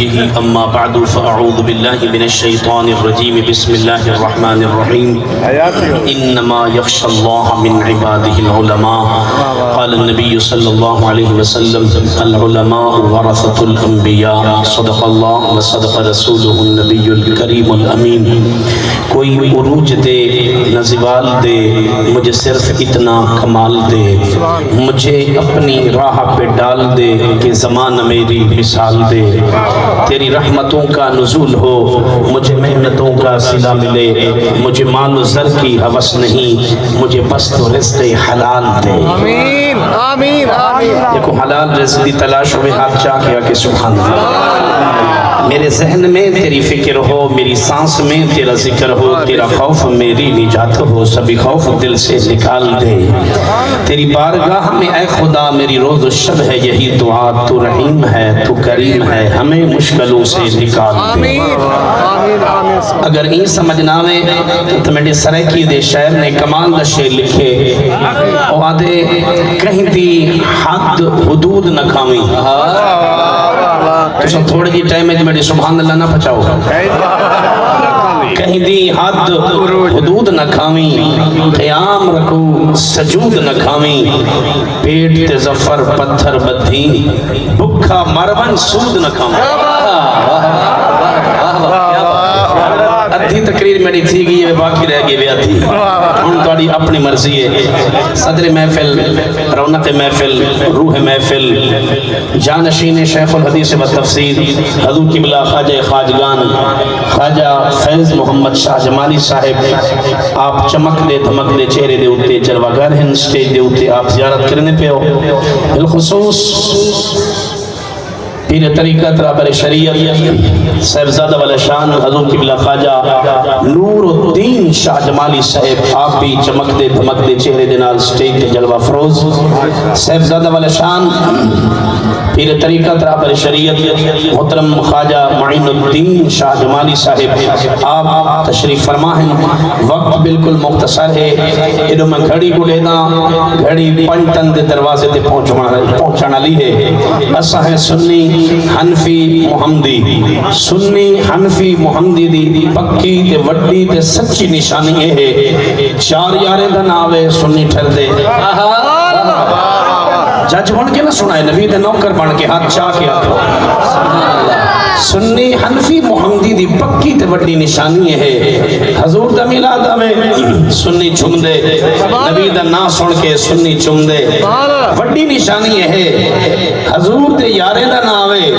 بهديه أما بعد فأعوذ بالله من الشيطان الرجيم بسم الله الرحمن الرحيم إنما يخشى الله من عباده العلماء قال النبي صلى الله عليه وسلم العلماء ورثة الأنبياء صدق الله وصدق رسوله النبي الكريم الأمين. کوئی عروج دے نہ زوال دے مجھے صرف اتنا کمال دے، مجھے اپنی راہ پہ ڈال دے کہ زمانہ میری مثال دے. تیری رحمتوں کا نزول ہو مجھے محنتوں کا صلہ ملے، مجھے مال و زر کی ہوس نہیں مجھے بس تو رزق حلال دے. آمین آمین آمین. دیکھو حلال رزق دی تلاش ہوئے ہاتھ چاہ کے آکے سبحان اللہ. میرے ذہن میں تیری فکر ہو، میری سانس میں تیرا ذکر ہو، تیرا خوف میری نجات ہو، سبھی خوف دل سے نکال دے. تیری بارگاہ میں اے خدا میری روز و شب ہے یہی دعا، تو رحیم ہے تو کریم ہے ہمیں مشکلوں سے نکال دے. اگر این سمجھنا میں تو میرے سرکی دے شہر نے کمال دا شعر لکھے اور آدھے کہیں دی حد حدود نہ کھاویں. تو سب تھوڑی جی ٹائم ہے جو میری سبحان اللہ نہ پچاؤ. کہیں دی حد حدود نہ کھاویں، قیام رکو سجود نہ کھاویں، پیٹ تے زفر پتھر بدھی بکھا مرون سود نہ کھاویں. ادھی تقریر میری تھی گئی ہے باقی رہ گئی ویا تھی. ان تاری اپنی مرضی ہے. صدر محفل، رونق محفل، روح محفل، جانشین شیخ الحدیث و تفسیر حضور قبلہ خواجہ خواجگان خواجہ فیض محمد شاہ جمالی صاحب، آپ چمک دے دھمک دے چہرے دے ہوتے جلوہ گر ہیں سٹیج دے ہوتے آپ زیارت کرنے پہ ہو. بالخصوص پیر طریقت رابر شریعت صاحبزادہ والا شان حضور قبلہ خواجہ نور الدین شاہ جمالی صاحب، آپ بھی چمک دے دھمک دے چہرے دے نال سٹیج تے جلوہ فروز. صاحبزادہ والا شان پیر طریقت رابر شریعت محترم خواجہ معین الدین شاہ جمالی صاحب، آپ تشریف فرما ہیں. وقت بالکل مختصر ہے، ادھو میں گھڑی کو لینا گھڑی پنٹن دے دروازے تے پہنچانا لی ہے. اسا ہے سنی حنفی محمدی، سنی حنفی محمدی دی پکی تے وڈی تے سچی نشانی ہے. چار یارے دا ناوے سنی ٹھر دے. جج بن کے نہ سنائے، نبی دے نوکر بن کے ہاتھ چاہ کے آکھو سنی حنفی محمدی دی پکی تے وڈی نشانی ہے. حضور دا میلاد میں سنی چھم دے، نبی دا نا سن کے سنی چھم دے، وڈی نشانی ہے. حضور دے یارے دا ناوے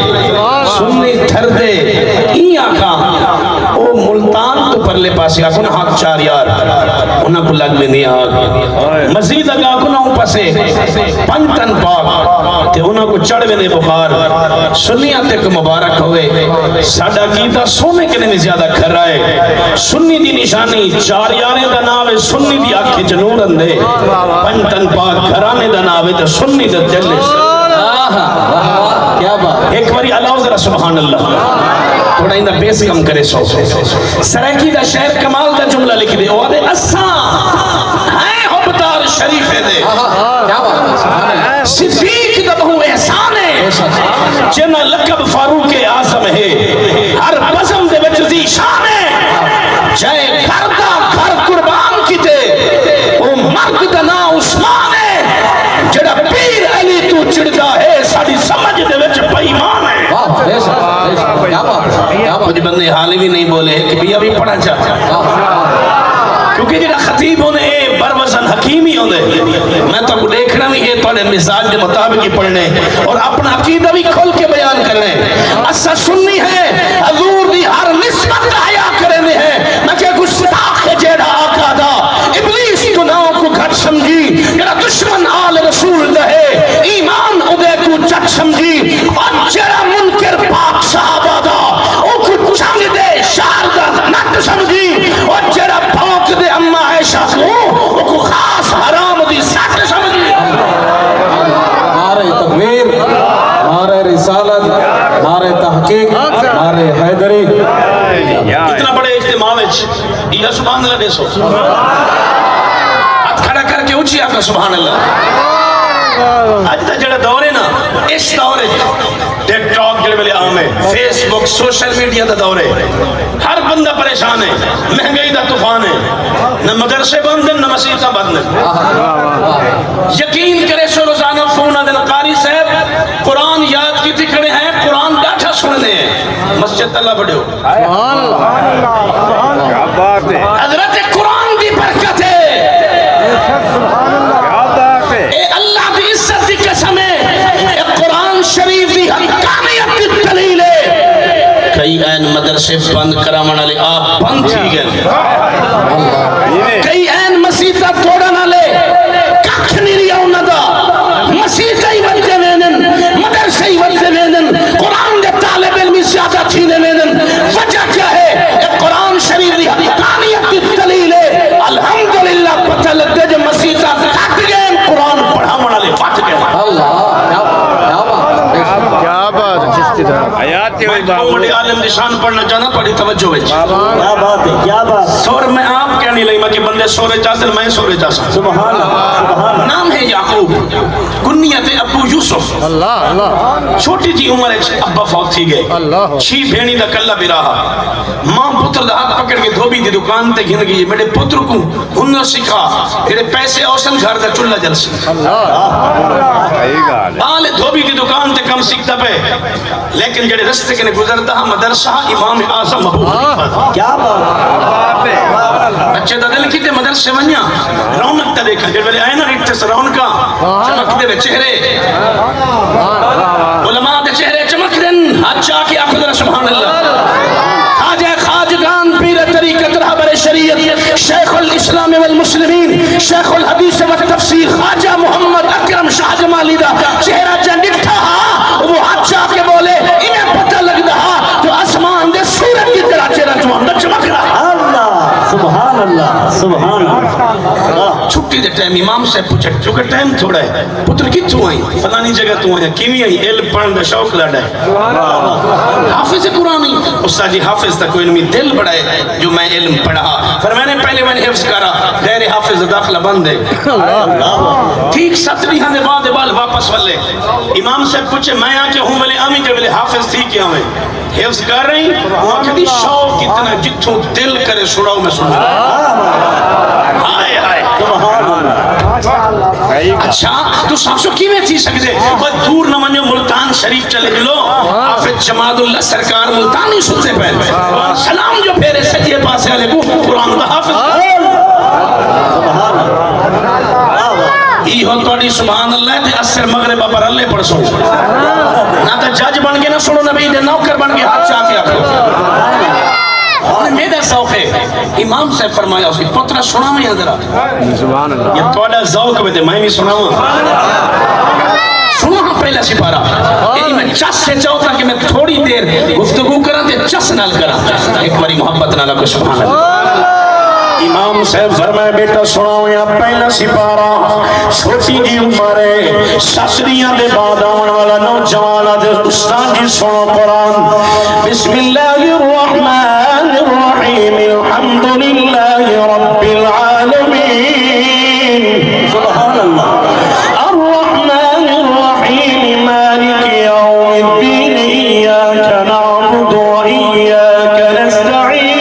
سنی تھر دے. این آقا او ملتان تو پرلے پاسے آکھو نا ہاتھ چار یار انہاں کو لگ میں نہیں آگ مزید اگا آکھو نا ہوں پسے پنٹن پاک تے انہاں کو چڑھ میں بخار. سنیاں تے کو مبارک ہوئے. ساڑھا کیتا سونے کے میں زیادہ کر رہا ہے. سنی دی نشانی چار یارے دا ناوے سنی دی آنکھیں جنور اندے، پنٹن پاک گھرانے دا ناوے تے سنی دا جلے. کیا بات. ایک باری اللہ ذرا سبحان اللہ تھوڑا اندہ بیس کم کرے سو. سرکی دا شہر کمال دا جملہ لکھ دے اوہ دے اساں ہیں حبتار شریفے دے. صدیق دا بہو احسان ہے جنہ لقب فاروق اعظم ہے. ہر بزم دے وچ ذی شان ہے جائے گھردہ گھر قربان کی تے او مرد دا نا عثمان ہے. جڑا پیر علی تو چڑھدا ہے ساڑی سمجھ دے وچ پیمان ہے. مجھے بندے حالی بھی نہیں بولے کہ بھیا بھی پڑھا چاہتا کیونکہ جڑا خطیب ہونے اے بروزن حکیمی ہونے. میں تو کو دیکھنا بھی ہے توڑے مزاج کے مطابق ہی پڑھنے اور اپنا عقیدہ بھی کھول کے بیان کرنے. اسا سننی ہے حضور دی ہر نسبت حیا کرنے ہے نہ کہ گستاخ جیڑا آقا دا ابلیس گناہوں کو گھٹ سمجھی. جڑا دشمن آل رسول دا ہے ایمان ادے کو جٹ سمجھی. اور جڑا منکر پاک صحابہ دا او کو چنگ دے شار دا نٹ سمجھی. اور جڑا پھونک دے اما عائشہ کو او کو خاص حرام دی سٹ سمجھی. نعرہ تکبیر، نعرہ رسالت، نعرہ تحقیق، نعرہ حیدری. اتنا بڑے اجتماع وچ یہ سبحان اللہ دے سو. ہاتھ کھڑا کر کے اونچی آکھو سبحان اللہ. اج دا جڑا دور ہے نا اس دور ٹک ٹاک کے لیے عام ہے فیس بک سوشل میڈیا دا دور ہے ہر بندہ پریشان ہے مہنگائی دا طوفان ہے نہ مدرسے بند ہیں نہ مسیحاں بند ہیں یقین کرے سو روزانہ فون دن قاری صاحب قرآن یاد کی تھی کھڑے ہیں قرآن ڈاٹھا سننے ہیں مسجد اللہ بڑھو حضرت قرآن دی برکت ہے اے اللہ دی عزت دی قسم ہے اے قرآن شریف دی حقانیت دی دلیل ہے کئی این مدرسے بند کراون والے آپ بند تھی گئے کئی این مسیحاں توڑن والے ککھ نہیں رہیا انہاں دا مسیحاں ہی ودے وینن مدرسے ہی ودے وینن قرآن دے طالب علم زیادہ تھینے وینن وجہ کیا ہے اے قرآن شریف دی حقانیت دی دلیل ہے الحمدللہ پتہ لگے جو مسیحاں کٹ گئے قرآن پڑھاون والے بچ گئے کیا بات بڑے عالم نشان پڑھنا چاہنا تھوڑی توجہ ہے کیا بات ہے کیا بات سور میں آپ کہنے لئی میں کہ بندے سورے چاہتے میں سورے چاہتا سبحان اللہ نام ہے یعقوب کنیت ابو یوسف اللہ چھوٹی جی عمر ہے ابا فوت تھی گئے چھی بھینی دا کلہ بھی رہا ماں پتر دا ہاتھ پکڑ کے دھوبی دی دکان تے گھن گئی میرے پتر کو ہنر سکھا تیرے پیسے اوسن گھر دا چلہ جل سی آلے دھوبی دی دکان تے کم سکھتا پہ لیکن جڑے رستے کے گزرتا مدرسہ امام اعظم ابو حنیفہ کیا بات ہے بچے دا دل کیتے مدرسے ونیا رونق تا دیکھا جڑے والے آئے نا ریٹھے سے رونقا چمک دے چہرے علماء دے چہرے چمک دن ہاتھ چاہ کے آخو ذرا سبحان اللہ خواجہ خواجگان پیر طریقت رہبر شریعت شیخ الاسلام والمسلمین شیخ الحدیث والتفسیر خواجہ محمد اکرم شاہ جمالی دا چہرہ جن ڈٹھا وہ ہاتھ چاہ کے بولے انہیں پتہ لگ رہا جو آسمان دے سورج کی طرح چہرہ چمک رہا اللہ سبحان اللہ سبحان اللہ چھٹی دے ٹائم امام سے پوچھا چونکہ ٹائم تھوڑا ہے پتر کی تو آئی فلانی جگہ تو آئی کیویں آئی علم پڑھن دا شوق لڑا ہے حافظ قرآن استاد جی حافظ تک کوئی علمی دل بڑا ہے جو میں علم پڑھا پھر میں نے پہلے میں نے حفظ کرا غیر حافظ داخلہ بند ہے ٹھیک 7 دے بعد بال واپس والے امام سے پوچھے میں آ کے ہوں بلے آمی جو بلے حافظ تھی کیا میں حفظ کر رہی وہاں کہتی شوق کتنا جتھوں دل کرے سڑاؤ میں سن آئے آئے اچھا تو سامسو کی میں تھی سکتے وہ دور نہ منجو ملتان شریف چلے جلو حافظ جماد اللہ سرکار ملتانی سنتے پہلے سلام جو پھیرے سجے پاسے والے کو قرآن دا حافظ یہ ہو توڑی سبحان اللہ تے اثر مغرب پر اللہ پڑھ سو نہ تو جج بن کے نہ سنو نبی دے نوکر بن کے ہاتھ چاہ کے آکھو میرا ذوق ہے امام سے فرمایا اسی پترہ سنا میں ذرا سبحان اللہ یہ توڑا ذوق میں میں بھی سنا ہوں سنو ہاں پہلا سپارہ یعنی میں چس سے چاہتا کہ میں تھوڑی دیر گفتگو کرا تے چس نال کرا ایک باری محبت نال کو سبحان اللہ امام صاحب فرمائے بیٹا سناؤ یا پہلا سپارہ چھوٹی جی عمر ہے شاشریاں دے بعد آن والا نوجوان دے استاد جی سنو قرآن بسم اللہ الرحمن الرحیم الحمدللہ رب العالمین سبحان اللہ الرحمن الرحیم مالک یوم الدین ایاک نعبد و ایاک نستعین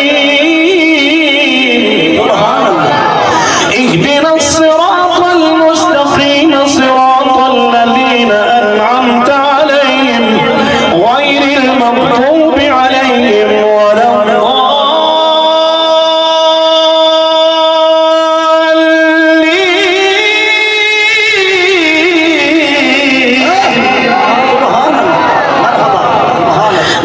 اهدنا الصراط المستقيم صراط الذين أنعمت عليهم غير المغضوب عليهم ولا الضالين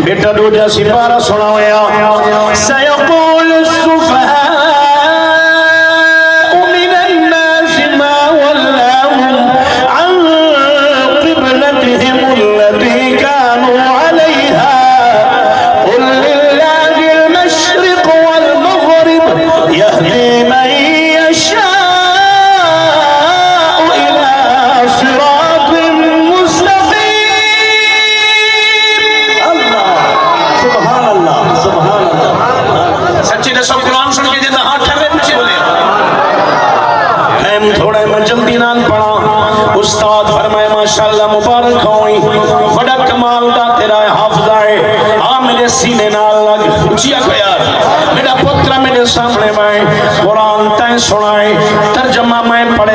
بیٹا دوجا سپارہ سنایا سيقول السفهاء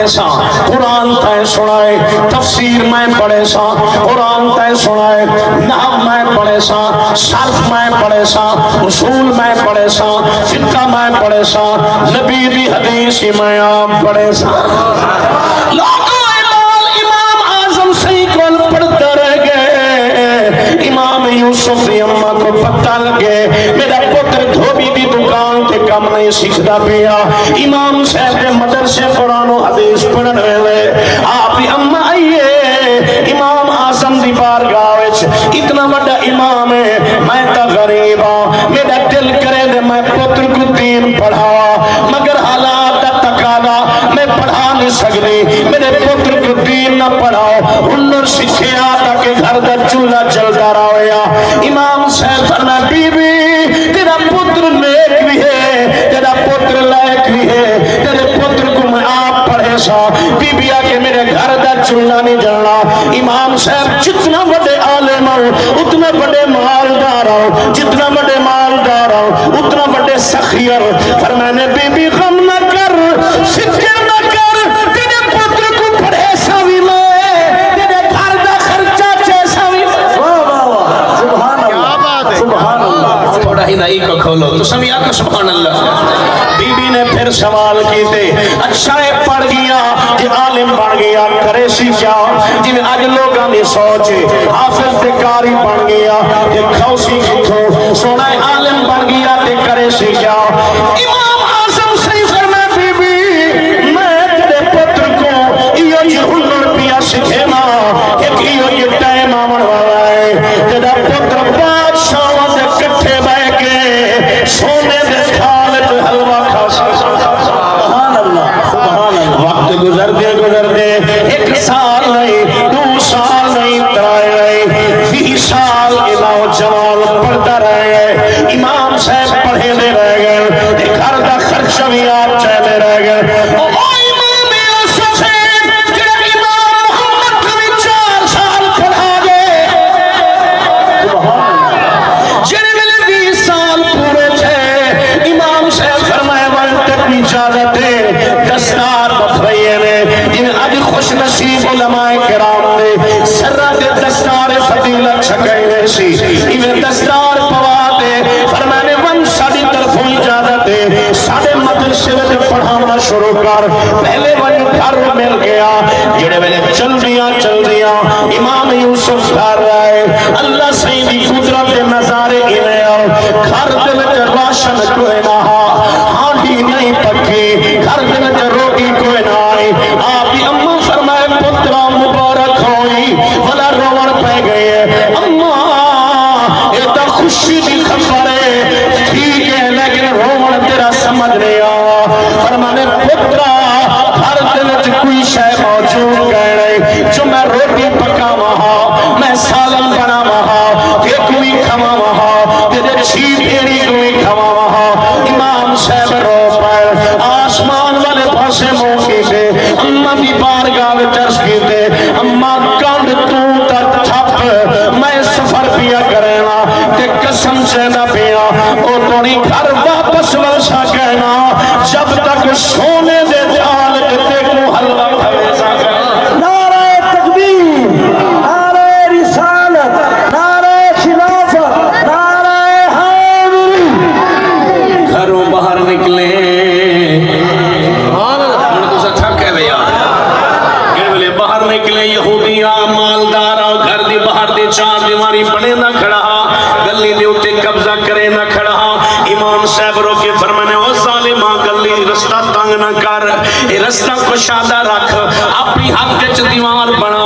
پڑھے سا قرآن تے سنائے تفسیر میں پڑھے سا قرآن تے سنائے نحو میں پڑھے سا صرف میں پڑھے سا اصول میں پڑھے سا فقہ میں پڑھے سا نبی دی حدیث میں آپ پڑھے سا لوگوں امام اعظم صحیح کول پڑھتا رہ گئے امام یوسف دی اماں کو پتہ لگے میرا پتر دھوبی دی دکان تے کم نہیں سکھدا پیا امام صاحب دے مدرسے قرآن و حدیث پڑھن ویلے آپ دی اماں آئیے امام اعظم دی بارگاہ وچ اتنا بڑا امام ہے میں تا غریب ہاں میرا دل کرے دے میں پتر کو دین پڑھاوا مگر حالات دا تقاضا میں پڑھا نہیں سکدی میرے پتر کو دین نہ پڑھاؤ ہنر سکھیا تاکہ گھر دا چولہا چلتا رہا امام صاحب فرمایا بی بی تیرا پتر نیک بھی ہے تیرا پتر لائق بھی ہے تیرے پتر کو میں آپ پڑھے سا بی بی آکے میرے گھر دا چولہا نہیں جلنا امام صاحب جتنا بڑے عالم ہو اتنا بڑے مالدار ہو جتنا بڑے مالدار ہو اتنا بڑے سخیر فرمانے بی بی غم نہ کر فکر نہ کر تیرے پتر کو پڑھے سا بھی میں تیرے گھر دا خرچہ چیسا بھی سبحان اللہ سبحان اللہ تھوڑا ہی نہیں کو کھولو تو سمیا کو سبحان اللہ بی بی نے پھر سوال کیتے اچھا ہے پڑھ گیا جی عالم بن گیا کرے سی کیا جی آج لوگاں نے سوچے حافظ تے قاری بن گیا جی کھوسی کتھوں سونا عالم بن گیا تے کرے سی کیا امام اعظم صحیح فرمائے بی بی میں تیرے پتر کو یہ جی ہنر پیا سکھے نا ایک یہ ٹائم آمن والا ہے تیرا پتر بادشاہ دے کٹھے بہ کے سونے دے تھال تے حلوہ کھا سبحان اللہ سبحان اللہ وقت گزرتے ایک سال نہیں دو سال نہیں ترائے نہیں 20 سال علاوہ جوال پڑھتا رہ گئے امام صاحب پڑھے دے رہ گئے ایک گھر دا خرچہ بھی آپ چلے رہ گئے او امام یوسف ہے جڑا امام محمد کو بھی 4 سال پڑھا گئے جن میں 20 سال پورے تھے امام صاحب فرمائے وقت تک اجازت ہے دستار بکھرائیے نے جن اب خوش نصیب علماء کرام نے سرہ دے دستار فضیلت چھکائے سی انہیں دستار پوا دے فرمانے ون ساڑی طرفوں اجازت ہے ساڑے مدرسے میں پڑھانا شروع کر پہلے ون گھر مل گیا جڑے میں چل دیا امام یوسف گھر رہے اللہ سیدی قدرت نظارے انہیں آؤ گھر دل کے راشن کوئی نہ ہانڈی نہیں پکی گھر دل کے روٹی کوئی نہ آئی آپ کی اماں فرمائے پترہ مبارک ہوئی ولا روڑ پہ گئے اماں یہ تا خوشی دی خبر ہے ٹھیک ہے لیکن روڑ تیرا سمجھ نہیں آ فرمانے پترہ ہر دل چ کوئی شے موجود کہہ رہے جو میں روٹی پکا وہاں میں سالن بنا وہاں کہ کوئی کھوا وہاں تیرے چھی پھیڑی کوئی کھوا وہاں امام صاحب رو پر آسمان والے پاسے منہ کیتے اماں دی بارگاہ میں چرس کیتے اماں کانڈ تو تا تھپ میں سفر پیا کرنا تے قسم سے نہ پیا او توڑی گھر واپس ورسا کہنا جب تک سونے دے جال تے کو حلوہ کھوے سا کہنا نعرہ تکبیر نعرہ رسالت نعرہ خلافت نعرہ حیدری گھروں باہر نکلے انہوں تو سا تھک ہے بھیا گھر باہر نکلے یہودیاں مالدارا گھر دی باہر دی 4 دیواری بنے نہ کھڑا گلی دے اتے قبضہ کرے نہ کھڑا امام صاحب رو کے فرمانے او ظالمہ گلی رستہ تنگ نہ کر اے رستہ کشادہ رکھ اپنی حق کے دیوار بنا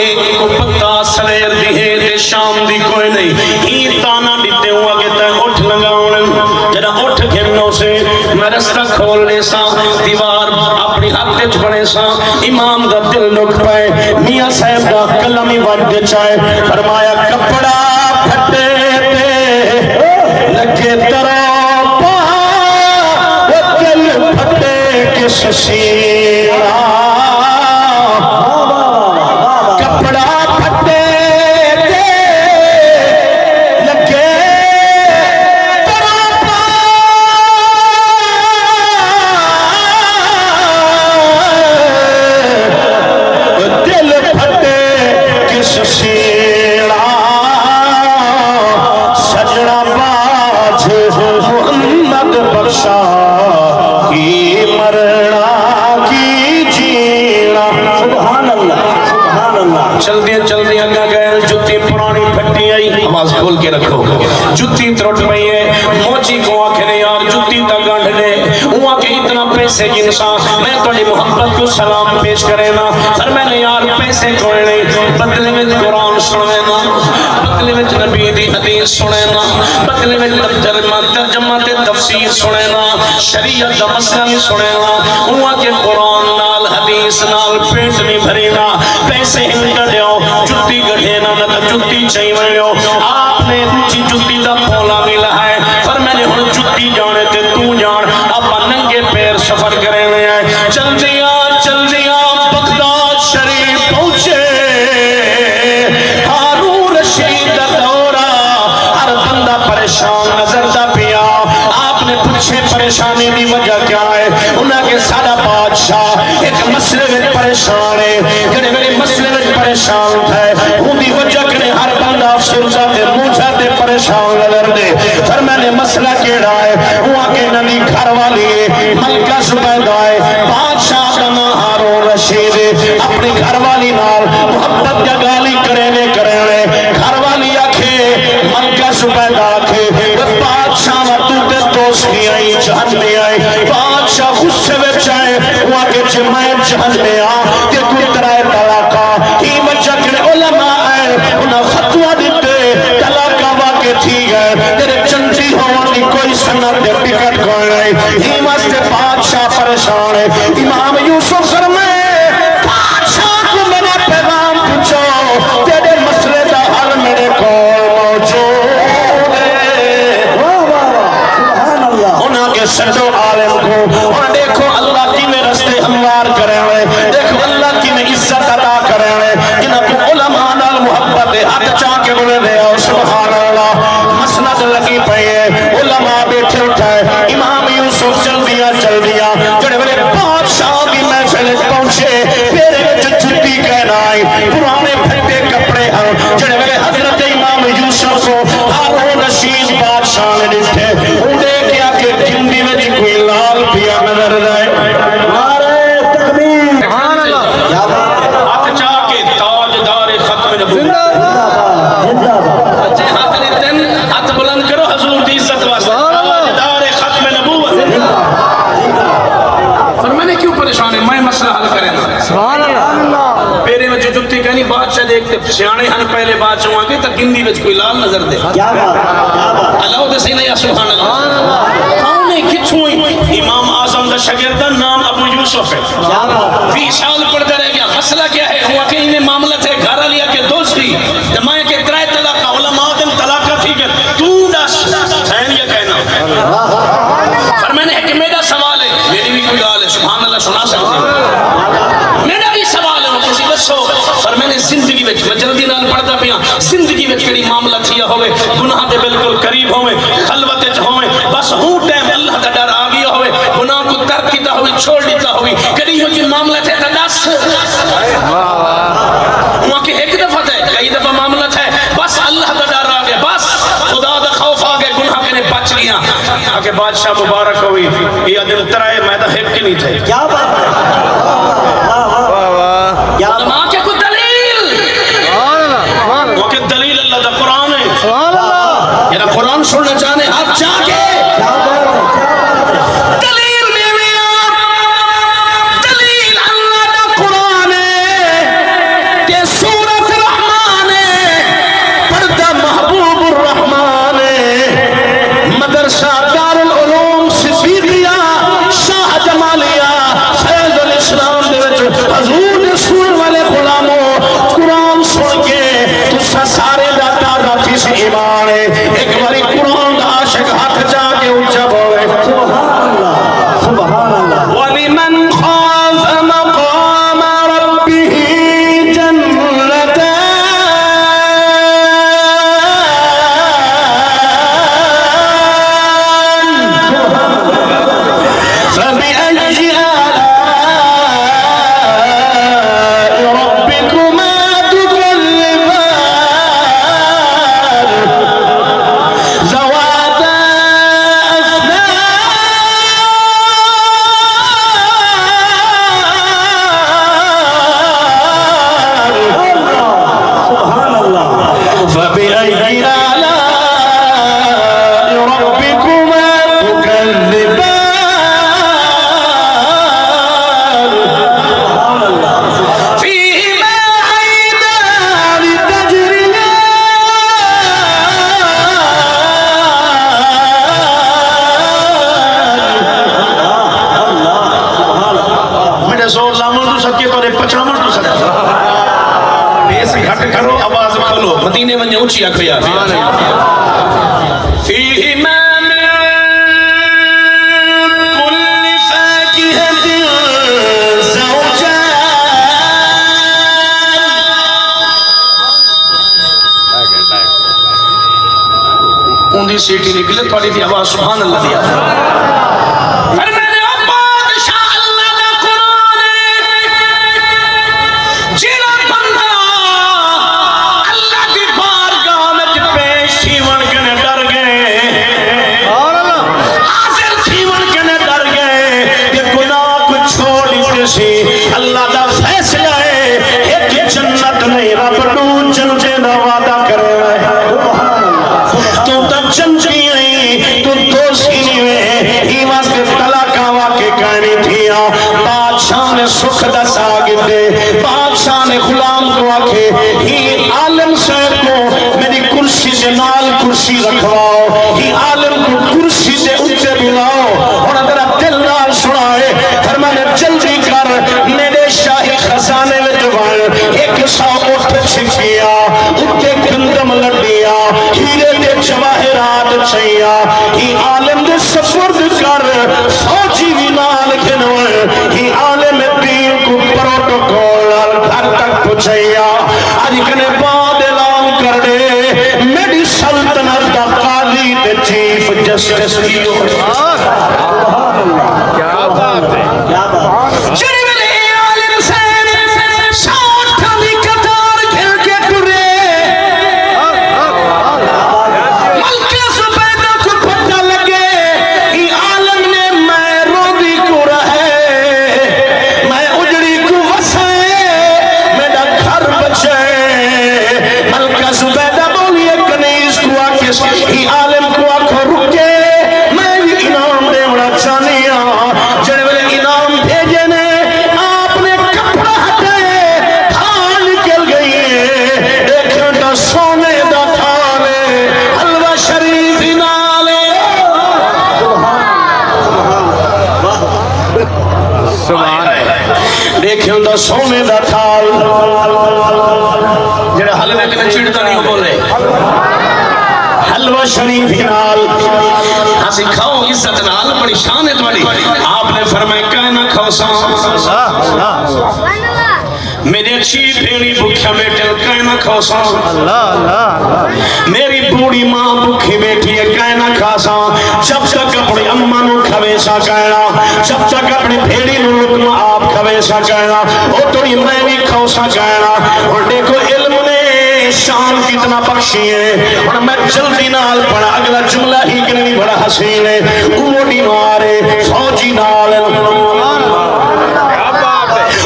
ایک کو پتہ سویر دی ہے تے شام دی کوئی نہیں ہی تانا دیتے ہوا کہ تے اٹھ لگاؤں جڑا اٹھ گھنوں سے میں رستہ کھول لے سا دیوار اپنی حق کے بنے سا امام دا دل لکھ پائے میاں صاحب دا کلمی وڈ چائے فرمایا کپڑا پھٹے تے لگے ترا پا دل پھٹے کس سیرا کپڑا پھٹے تے لگے ترا پا جتی ترٹ پئی ہے موچی کو آکھنے یار جتی تا گنڈ دے وہاں کے اتنا پیسے گنسا میں توڑی محبت کو سلام پیش کرے نا سر میں نے یار پیسے کوئی نہیں بدلے میں قرآن سنے نا بدلے میں نبی دی حدیث سنے نا بدلے میں ترجمہ تفسیر سنے نا شریعت دا مسئلہ سنے نا وہاں کے قرآن نال حدیث نال پیٹ نہیں بھری نا پیسے ہنگا دیو جتی گڑھے نا نہ جتی چاہی ملیو آپ نے دوچی جتی دا پولا ملا ہے پر میں نے ہن جتی جانے تے تو جان اپا ننگے پیر سفر کرے لے آئے چل دیا بغداد شریف پہنچے ہارون رشید دا دورہ ہر بندہ پریشان نظر دا پیا آپ نے پوچھے پریشانی دی وجہ کیا ہے انہاں کے سارا بادشاہ ایک مسئلے میں پریشان ہے کہنے میرے مسئلے میں پریشان ہے ہوں دی وجہ کہنے ہر بندہ افسردہ دے موجہ دے پریشان نظر دے پھر میں نے مسئلہ کیڑا ہے ہوا کہ نبی گھر والی ملکہ زبیدہ ہے بادشاہ کا نام ہارون رشید اپنی گھر والی نال محبت یا گالی کرینے گھر والی آکھے ملکہ زبیدہ آکھے بادشاہ وطو تے دوست کی آئی جہن میں آئی بادشاہ غصے میں چاہے ہوا کہ میں جہن میں آ کہ کوئی طرح طلاقہ ہی وجہ کہ علماء آئے انہاں فتوہ دیتے طلاقہ واقع تھی گئے تیرے چنچی ہوانی کوئی سنت دے ٹکٹ کوئی نہیں ہی واسطے بادشاہ پریشان ہے امام یوسف فرمائے بادشاہ کو میں نے پیغام پوچھو تیرے مسئلے دا حل میرے کو موجود ہے انہاں کے سجو عالم کو اور دیکھو اللہ کی میں رستے ہموار کرے ہوئے دیکھو اللہ کی میں عزت عطا کرے ہوئے جنہاں کو علماء نال محبت ہے ہاتھ چاہ کے بولے دے اور سبحان اللہ مسند لگی پئی ہے علماء بیٹھے اٹھائے امام یوسف چل دیا جڑے بلے بادشاہ کی محفل پہنچے پیرے میں جتی کہنا آئی پرانے پھٹے کپڑے ہیں جڑے بلے حضرت امام یوسف کو ہارون رشید بادشاہ نے ڈٹھے اڑے کیا کہ گھنڈی میں کوئی لال پیا نظر رہے نعرہ تکبیر سبحان اللہ ہاتھ چاہ کے تاجدار ختم نبوت اچھے ہاتھ لیتے ہیں ہاتھ بلند کرو حضور دی عزت واسطے تاجدار ختم نبوت فرمانے کیوں پریشان ہے میں مسئلہ حل کریں سبحان اللہ پیرے میں جو جتی کہنی بادشاہ دیکھتے سیانے ہن پہلے بادشاہ وہاں کے تک گندی میں کوئی لال نظر دے کیا بات اللہ دے سیدہ یا سبحان اللہ کون ہے کچھوئی امام اعظم دا شاگرد نام ابو یوسف ہے 20 سال پڑھتا رہ گیا مسئلہ کیا ہے ہوا کہ انہیں معاملہ تھے گھر لیا کے دوستی جمائے کے ترائے طلاقہ علماء دن طلاقہ تھی کہ تو دس سین یہ کہنا فرمانے ہے کہ میرا سوال ہے میری بھی کوئی گال ہے سبحان اللہ سنا سکتے میرا بھی سوال ہے کسی دسو فرمانے زندگی میں جلدی نال پڑھتا پیا زندگی میں کڑی معاملہ تھیا ہوئے گناہ دے بالکل قریب ہوئے خلوت ہوئے بس ہوں ٹائم اللہ کا ڈر آ گیا ہوئے گناہ کو ترک دیتا ہوئی چھوڑ دیتا ہوئی کڑی ہو جی معاملہ تھے تا دس وہاں کہ ایک دفعہ تھے کئی دفعہ معاملہ تھے بس اللہ کا ڈر آ گیا بس خدا دا خوف آ گیا گناہ کے نے بچ گیا آگے بادشاہ مبارک ہوئی یہ دل ترائے میدہ ہیپ کی نہیں تھے کیا بات کیا علماء کے کوئی دلیل وہ کہ دلیل اللہ دا قرآن ہے یہ قرآن سننا چاہنے آپ چاہ کے دلیل دلیل اللہ دا قرآن ہے کہ سورت رحمان ہے پردہ محبوب الرحمان ہے مدرسہ دار العلوم صدیقیہ شاہ جمالیہ فیض الاسلام دے وچ حضور رسول والے غلاموں قرآن سن کے تسا سارے داتا راتی سے ایمان ہے ایک باری قرآن دا عاشق ہاتھ جا کے اونچا بولے سبحان اللہ وَلِمَنْ خَافَ مَقَامَ رَبِّهِ جَنَّتَانِ اون سیٹی نکلے تھوڑی تھی آواز سبحان اللہ دیا فرمانے او بادشاہ اللہ دا قرآن جیڑا بندہ اللہ دی بارگاہ میں پیش تھی ون کے ڈر گئے حاضر تھی ون کے ڈر گئے کہ گناہ کو چھوڑ کسی اللہ دا فیصلہ ہے ایک جنت نہیں رب دو جنتے دا وعدہ کرے تو تا جنتی نہیں تو دوستی نہیں ہی واسطے طلاقہ واقع کہنی تھیا بادشاہ نے سکھ دا ساگت دے بادشاہ نے غلام کو آکھے ہی عالم صاحب کو میری کرسی سے نال کرسی رکھواؤ ہی عالم کو کرسی سے اٹھے بلاؤ اور اگر دل نال سنائے فرمانے جلدی کر میرے شاہی خزانے میں دوائیں ایک سا اٹھ چھکیا اٹھے گندم لڑیا ہیرے دے جواہرات چاہیا ہی عالم دے سفرد کر فوجی بھی نال گھنوئے ہی عالم دین کو پروٹوکول گھر تک پچھیا آج کنے بعد اعلان کر دے میری سلطنت دا قاضی تے چیف جسٹس کیو کیا بات ہے جڑی ویلے عالم سے ساٹھاں دی قطار گھر کے ٹرے ملکہ زبیدہ کو پتہ لگے ہی عالم نے میں روبی کو رہے میں اجڑی کو وسے میرا گھر بچے ملکہ زبیدہ بولی کنیز کو آکس ہی عالم کو آکھو رکے میں بھی انعام دے بڑا چانیا جڑے ویلے انعام بھیجے نے آپ نے کپڑا ہٹے تھال نکل گئی ہے دیکھیں تو سونے دا تھالے حلوہ شریف نالے سبحان اللہ دیکھیں تو سونے دا تھال جڑے حلوے کنے چڑتا نہیں بولے حلوہ شریف نال ہاں کھاؤ عزت نال بڑی شان ہے تمہاری آپ نے فرمایا کہنا کھاؤ سان میری اچھی بھیڑی بھکھیا بیٹھے کہنا کھاؤ سان میری بوڑی ماں بھکھی بیٹھی ہے کہنا کھا سان جب تک اپنی اماں نو کھوے سا کہنا جب تک اپنی بھیڑی نو لکم آپ کھوے سا کہنا وہ تو میں بھی کھاؤ سا کہنا اور دیکھو علم نے شان کتنا بخشی ہے اور میں جلدی نال پڑھا اگلا جملہ ہی کنی بڑا حسین ہے اوڑی مارے فوجی نال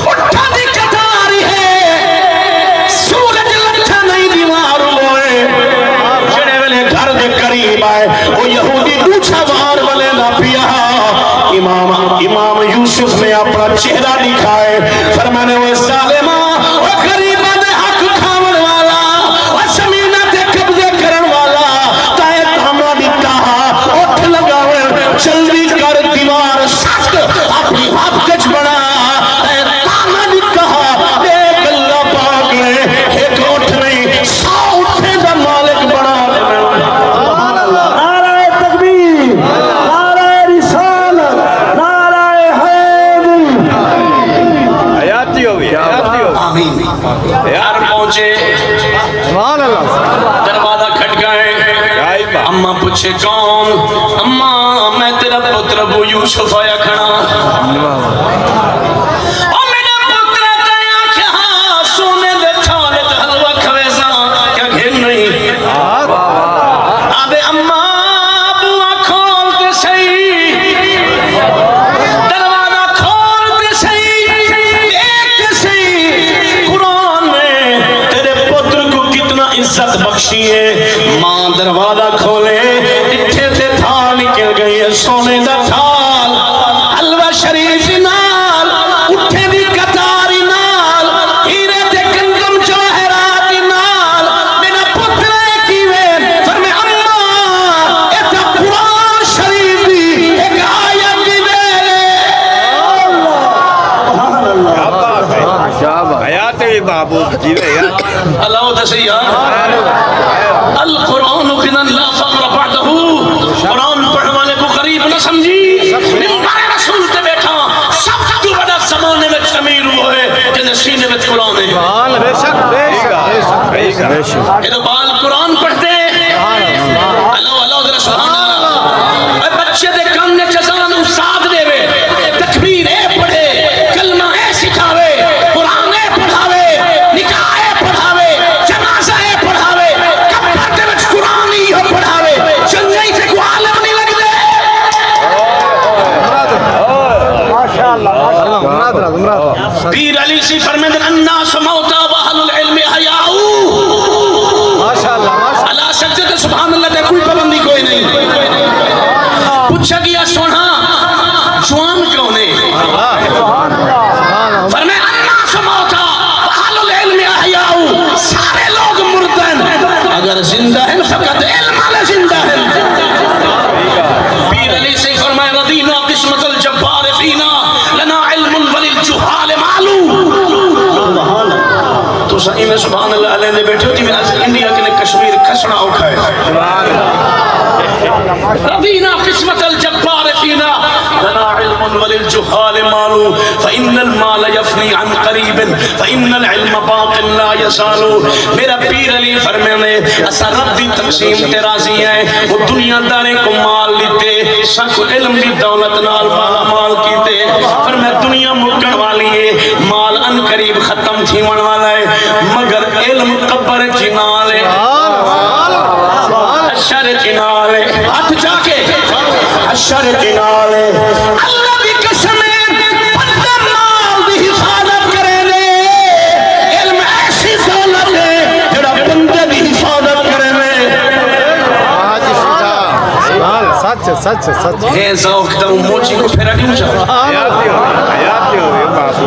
اٹھا دی کتاری ہے سورج لٹھا نہیں دیوار ہوئے جڑے ویلے گھر دے قریب آئے وہ یہودی دوچھا بار والے نہ پیا امام یوسف نے اپنا چہرہ دکھائے فرمانے وہ ظالمہ وہ غریبہ دے حق کھاون والا وہ زمینہ دے قبضے کرن والا تائے تاما دیتا اٹھ لگاوے جلدی کر دیوار سخت اپنی ہاتھ کچ بڑا اے تاما دیتا ایک اللہ پاک نے ایک اٹھ نہیں 100 اٹھے دا مالک بڑا نعرہ تکبیر نعرہ رسالت نعرہ حیدر حیاتی ہوگی حیاتی ہوگی آمین یار پہنچے سبحان اللہ دروازہ کھٹ گئے اماں پوچھے کون اماں میں تیرا پتر ابو یوسف آیا کھڑا او میرا پتر تیا کیا سونے دے تھالے تے حلوہ کھوے سا کیا گھن نہیں آدھے اماں بوا کھول تے صحیح دروازہ کھول تے صحیح ایک صحیح قرآن نے تیرے پتر کو کتنا عزت بخشی ہے ماں دروازہ کھولے اٹھے سے تھال نکل گئی ہے سونے دا تھال حلوہ شریف نال اٹھے دی قطاری نال ہیرے دے گندم جواہرات نال میرا پتر کیوے فرمے اماں ایتا قرآن شریف دی ایک آیت دی میرے شاباش حیاتی محبوب جی حیات اللہ دسیا القرآن خدن لا فقر بعدہو قرآن پڑھنے والے کو غریب نہ سمجھی ممبر رسول تے بیٹھا سب تو بڑا زمانے میں امیر وہ ہے جنہیں سینے میں قرآن ہے سبحان بے شک بے شک یہ تو بال قرآن پڑھتے اللہ اللہ پوچھا گیا سونا جوان کون ہے؟ فرمایا الناس موتا وأهل العلم احیاء، سارے لوگ مردن اگر زندہ ہیں فقط علم والے زندہ ہیں۔ پیر علی سے فرمایا رضینا قسمت الجبار فینا لنا علم وللجہال معلوم۔ تو صحیح میں سبحان اللہ علیہ نے بیٹھے ہوتی میں انڈیا کے لئے کشمیر کھسنا اوکھا ہے۔ رضینا قسمت الجبار فینا لنا علم وللجہال معلوم فإن المال یفنی عن قریب فإن العلم باق لا یزال۔ میرا پیر علی فرمینے اسا رب دی تقسیم تے راضی ہیں، وہ دنیا دارے کو مال لیتے سکھ علم دی دولت نال مالا مال کیتے، فرمائے دنیا مکن والی ہے، مال ان قریب ختم تھی من والا ہے، مگر علم قبر جنالے حشر جنالے ہاتھ جا کے حشر جنالے اللہ دی قسم ہے بندہ مال دی حفاظت کرے لے، علم ایسی دولت ہے جڑا بندے دی حفاظت کرے لے۔ سچ ہے ذوق تو موچی کو پھیرا نہیں مجھا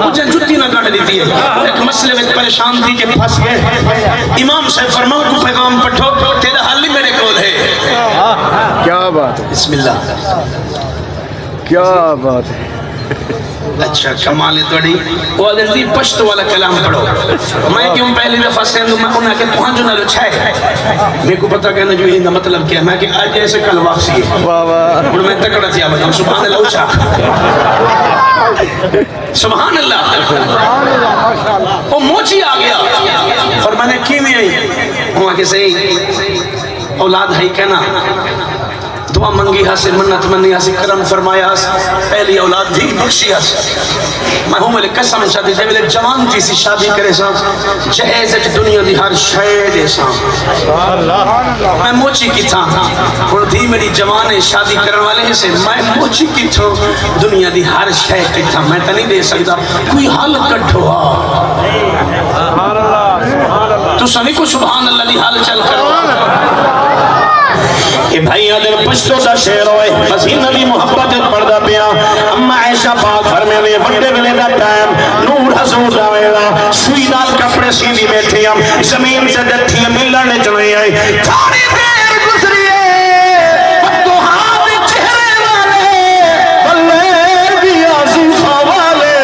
مجھے جتی نہ کاٹ دیتی ہے۔ ایک مسئلے میں پریشان تھی کہ پھنس گئے، امام صاحب فرماؤں کو پیغام پٹھو تیرا حل ہی میرے کول ہے۔ کیا بات ہے، بسم اللہ۔ کیا بات ہے۔ اچھا کمال ہے توڑی وہ جلدی پشت والا کلام پڑھو، میں کیوں پہلی دفعہ سیندوں میں انہاں کے پہنچ جو نہ لو چھائے میرے کو پتہ کہنا جو یہ مطلب کیا میں کہ آج ایسے کل واپسی ہے اور میں تکڑا تھی آباد سبحان اللہ اچھا سبحان اللہ وہ موچی آ گیا اور میں نے کی میں آئی وہاں کے صحیح اولاد ہے کہنا دعا منگی ہاں سے منت منی ہاں سے کرم فرمایا ہاں سے پہلی اولاد بھی بخشی ہاں سے میں ہوں ملے قسم شادی جب ملے جوان تھی سی شادی کرے سا جہیز اچھ دنیا دی ہر شے دے سا میں موچی کی تھا اور تھی میری جوان شادی کرنے والے ہیں سے میں موچی کی تھا دنیا دی ہر شے کی تھا میں تا نہیں دے سکتا کوئی حال کٹھو ہاں تو سمی کو سبحان اللہ دی حال چل کر کہ بھائی آدھر پشتو دا شیر ہوئے مسیح نبی محبت پردہ پیا اما عائشہ پاک فرمینے بڑے بلے دا ٹائم نور حضور داویلا سوئی نال کپڑے سیدھی بیٹھے ہم زمین سے دتھی ہم ملنے چلے آئی تھوڑی دیر گزری ہے پتو ہاتھ چہرے والے بلے بھی عزیفہ والے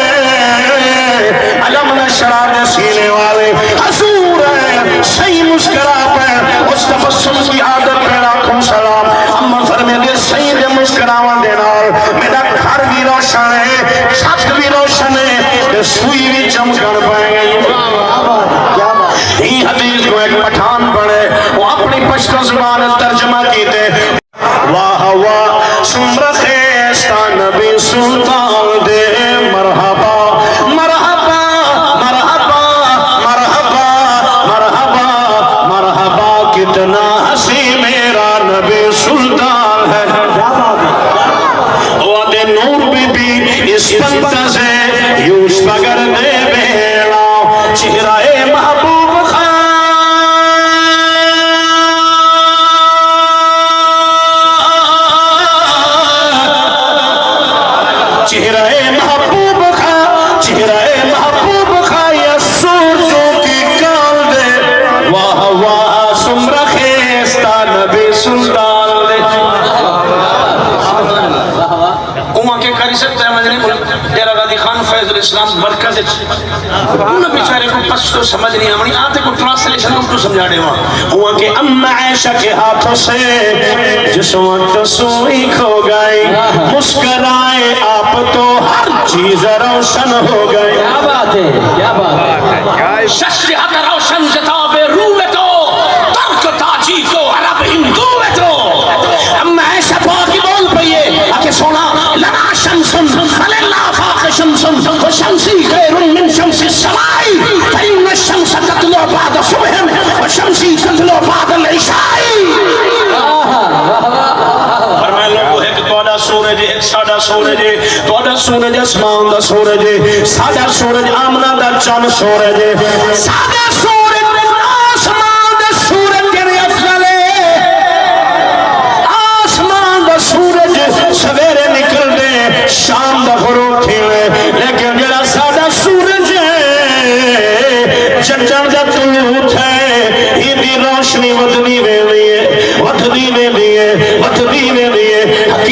علم نشرہ دے سینے والے حضور ہے صحیح مسکرا پہ اس تفسم کی عادت پہ لاکھوں سلام اما فرمے دے صحیح دے مسکراوان دے نال میرا گھر بھی روشن ہے چھت بھی روشن ہے کہ سوئی بھی چمکن پائیں گے یہ حدیث کو ایک پٹھان پڑھے وہ اپنی پشتو زبان ترجمہ کیتے واہ واہ سمرخیستہ نبی سلطان دے مرحبا مرحبا مرحبا مرحبا مرحبا مرحبا کتنا ہنسی میرا نبی سلطان ہے وعد نور بی بی اس بندہ سے یوش بگر دے بیلا چہرہ محبوب چہرہ محبوب خواہ چہرہ محبوب خواہ یا سورجوں کی کال دے واہ واہ سمرخیستہ نبی سلطان دے اوہاں کے کری سکتے ہیں مجھنے ڈیرہ غازی خان فیض الاسلام مرکز انہوں بیچارے کو پشتو سمجھ نہیں آمنی آتے کو ٹرانسلیشن ان کو سمجھا دے وہاں اوہاں کے اما عائشہ کے ہاتھوں سے جس وقت سوئی کھو گئی مسکرائے آپ تو ہر چیز روشن ہو گئی کیا بات ہے کیا بات ہے شخصیت روشن جتاب روح تو ترک تاجی کو عرب ہندو تو اما عائشہ پاکی بول پئیے آکے سونا لنا شمسن فللہ فاق شمسن وشمسی خیر من شمس السمائی فإن الشمس تطلع بعد صبح وشمسی تطلع بعد العشائی فرمائے لوگو ایک توڑا سورج ایک ساڑا سورج توڑا سورج اسمان دا سورج ساڑا سورج آمنہ دا چان سورج ساڑا سورج آسمان دا سورج کے افضل آسمان دا سورج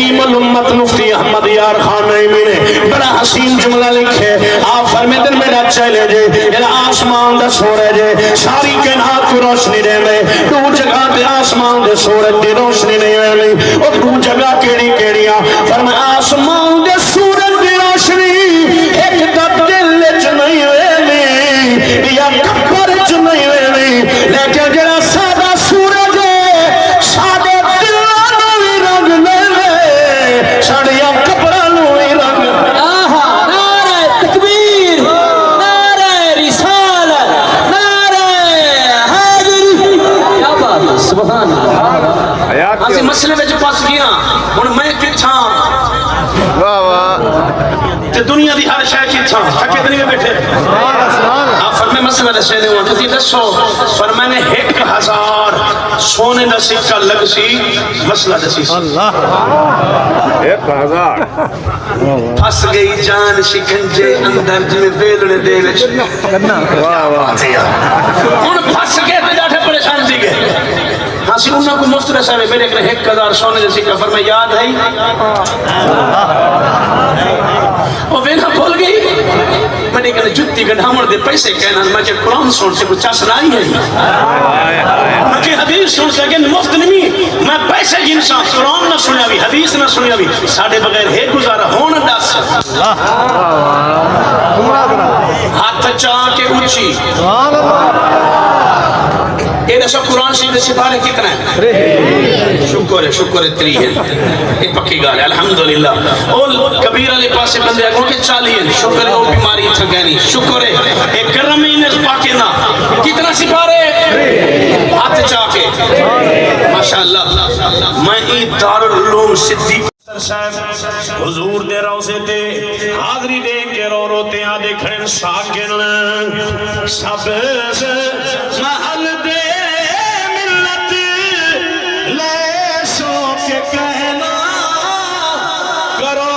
کریم الامت مفتی احمد یار خان نعیمی نے بڑا حسین جملہ لکھے آپ فرمیدن میرا چلے جے آسمان دا سورج ساری کائنات کو روشنی دے میں تو جگہ تے آسمان دے سورج دی روشنی نہیں ویلی اور تو جگہ کیڑی کیڑیاں فرمایا آسمان دے سورج دی روشنی ایک دا دل وچ نہیں ویلی یا قبر وچ نہیں ویلی لیکن جڑا سادہ سورج ہے سادے دلاں نوں وی رنگ لے لے ساڈیاں قبراں نوں وی رنگ نعرہ تکبیر، نعرہ رسالت، نعرہ حیدری. کیا بات ہے، سبحان اللہ. حیات اسی کی مسئلے وچ پھس گیا ہن میں کتھاں واہ واہ تے دنیا دی ہر شے کتھاں تھکے تے نہیں بیٹھے آپ فرمائے مسئلہ دسے دے ہوں کسی دسو فرمائے 1000 سونے دا سکہ لگ سی مسئلہ دسی سی اللہ 1000 پھس گئی جان شکنجے اندر جمیں ویلنے دے وچ واہ واہ ہن پھس گئے تے جاٹھے پریشان تھی گئے ہاں سی انہاں کو مفت رسا میں میرے کنے 1000 سونے دا سکہ فرمائے یاد ہے وہ وینا بھول گئی میں نے کہا جتی گڑھامر دے پیسے کہنا میں کہ قرآن سنتے کو چاس رائی ہے میں کہ حدیث سنتے کہ مفت نہیں میں پیسے گنسا قرآن نہ سنیا بھی حدیث نہ سنیا بھی ساڑھے بغیر ہے گزارا ہونا دس ہاتھ چاہ کے اونچی یہ دسو قرآن شریف سے بارے کتنا ہے شکر ہے 3 ہے ایک پکی گال ہے الحمدللہ اور کبیر علی پاسے بندے اگوں کے 40 ہیں شکر ہے وہ بیماری تھگینی شکر ہے ایک گرمی نے پاکینا کتنا سپارے ہاتھ چاہ کے ماشاءاللہ میں ای دارالعلوم صدیق صاحب حضور دے روزے تے حاضری دے کے رو روتے آدھے کھڑن ساکن سب محل دے ملت لے سو کے کہنا کرو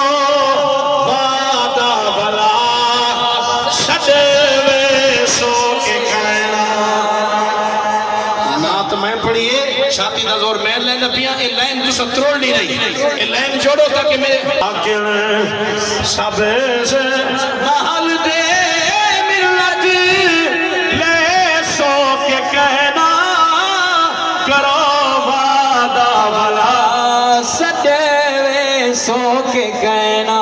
وعدہ بلا سجوے سو کے کہنا نات میں پڑھئے چھاتی دا زور میں لینا پیا اے لائن جو ستروڑ نہیں رہی اے لائن جوڑو تاکہ میرے آکن سب محل دے ملت لے سو کے کہنا کرو وعدہ بلا سجوے سو کے کہنا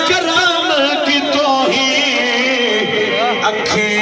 کرام کی توہین اکھی